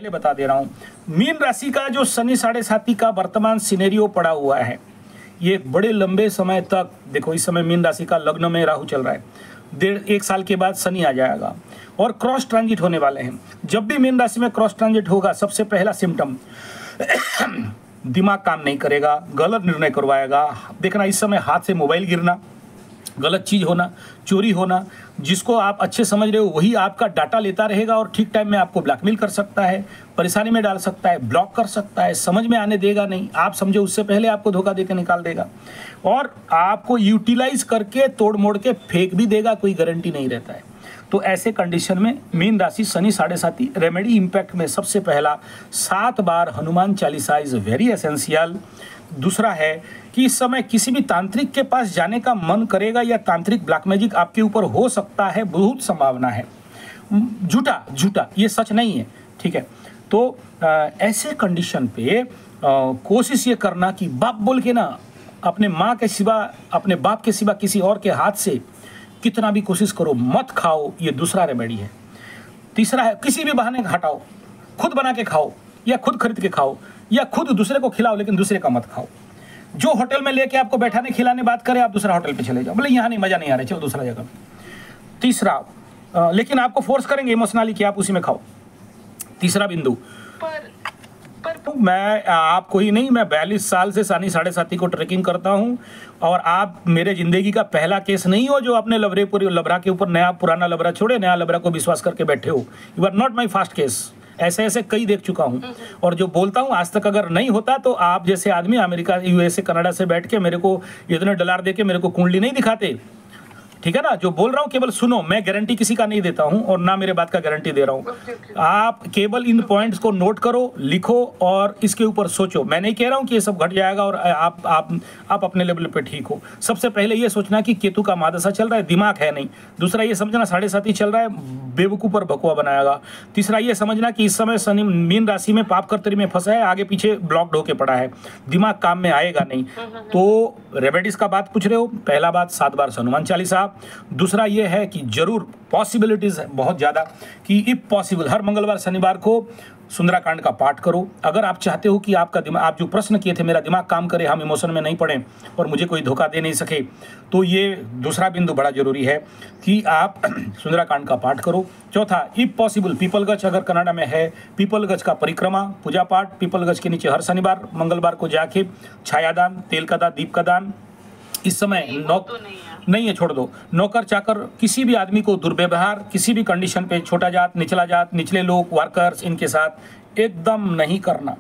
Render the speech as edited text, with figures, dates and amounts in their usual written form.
पहले बता दे रहा हूँ, मीन राशि का जो शनि 7.5 का वर्तमान सिनेरियो पड़ा हुआ है, ये बड़े लंबे समय तक, देखो इस समय मीन राशि का लग्न में राहु चल रहा है, 1.5 साल के बाद शनि आ जाएगा और क्रॉस ट्रांजिट होने वाले हैं। जब भी मीन राशि में क्रॉस ट्रांजिट होगा, सबसे पहला सिम्टम दिमाग काम नहीं करेगा, गलत निर्णय करवाएगा। देखना इस समय हाथ से मोबाइल गिरना, गलत चीज़ होना, चोरी होना, जिसको आप अच्छे समझ रहे हो वही आपका डाटा लेता रहेगा और ठीक टाइम में आपको ब्लैकमेल कर सकता है, परेशानी में डाल सकता है, ब्लॉक कर सकता है, समझ में आने देगा नहीं, आप समझो उससे पहले आपको धोखा देकर निकाल देगा और आपको यूटिलाइज करके तोड़ मोड़ के फेंक भी देगा, कोई गारंटी नहीं रहता है। तो ऐसे कंडीशन में मीन राशि शनि 7.5 रेमेडी इम्पैक्ट में सबसे पहला 7 बार Hanuman Chalisa is very essential. दूसरा है कि इस समय किसी भी तांत्रिक के पास जाने का मन करेगा या तांत्रिक ब्लैक मैजिक आपके ऊपर हो सकता है, बहुत संभावना है। झूठा ये सच नहीं है, ठीक है। तो ऐसे कंडीशन पे कोशिश ये करना कि बाप बोल के ना, अपने माँ के सिवा, अपने बाप के सिवा किसी और के हाथ से कितना भी कोशिश करो मत खाओ, ये दूसरा रेमेडी है। तीसरा है किसी भी बहाने हटाओ, खुद बना के खाओ या खुद खरीद के खाओ या खुद दूसरे को खिलाओ, लेकिन दूसरे का मत खाओ। जो होटल में लेके आपको बैठाने खिलाने बात करे, आप दूसरा होटल पे चले जाओ, बोले यहाँ नहीं, मजा नहीं आ रहा, चलो दूसरा जगह। तीसरा, लेकिन आपको फोर्स करेंगे इमोशनली कि आप उसी में खाओ। तीसरा बिंदु, मैं आपको ही नहीं, मैं 42 साल से शनि 7.5 को ट्रैकिंग करता हूं और आप मेरे जिंदगी का पहला केस नहीं हो जो अपने लबरा के ऊपर नया पुराना लबरा छोड़े, नया लबरा को विश्वास करके बैठे हो। You are not my first case. ऐसे ऐसे कई देख चुका हूं और जो बोलता हूं आज तक अगर नहीं होता तो आप जैसे आदमी अमेरिका, यूएसए, कनाडा से बैठ के मेरे को इतने डॉलर दे के मेरे को कुंडली नहीं दिखाते, ठीक है ना। जो बोल रहा हूँ केवल सुनो, मैं गारंटी किसी का नहीं देता हूँ और ना मेरे बात का गारंटी दे रहा हूँ। आप केवल इन पॉइंट्स को नोट करो, लिखो और इसके ऊपर सोचो। मैं नहीं कह रहा हूँ कि ये सब घट जाएगा और आप अपने लेवल पे ठीक हो। सबसे पहले ये सोचना कि केतु का महादशा चल रहा है, दिमाग है नहीं। दूसरा ये समझना 7.5 चल रहा है, बेवकूफ़ और भकुआ बनाएगा। तीसरा ये समझना कि इस समय शनि मीन राशि में पाप कर्तरी में फंसा है, आगे पीछे ब्लॉक्ड होके पड़ा है, दिमाग काम में आएगा नहीं। तो रेमेडीज का बात पूछ रहे हो, पहला बात 7 बार हनुमान चालीसा। दूसरा ये है कि जरूर पॉसिबिलिटीज है बहुत ज़्यादा कि इफ पॉसिबल हर मंगलवार शनिवार को सुंदराकांड का पाठ करो। अगर आप चाहते हो कि आपका दिमाग, आप जो प्रश्न किए थे, मेरा दिमाग काम करे, हम इमोशन में नहीं पड़े और मुझे कोई धोखा दे नहीं सके, तो ये दूसरा बिंदु बड़ा जरूरी है कि आप सुंदराकांड का पाठ करो। चौथा, इफ पॉसिबल पीपल गज अगर कनाडा में है, पीपल गज का परिक्रमा पूजा पाठ, पीपल गज के नीचे हर शनिवार मंगलवार को जाके छायादान, तेल का दान, दीप का दान। इस समय नहीं है, छोड़ दो। नौकर चाकर किसी भी आदमी को दुर्व्यवहार किसी भी कंडीशन पे, छोटा जात, निचला जात, निचले लोग, वर्कर्स, इनके साथ एकदम नहीं करना।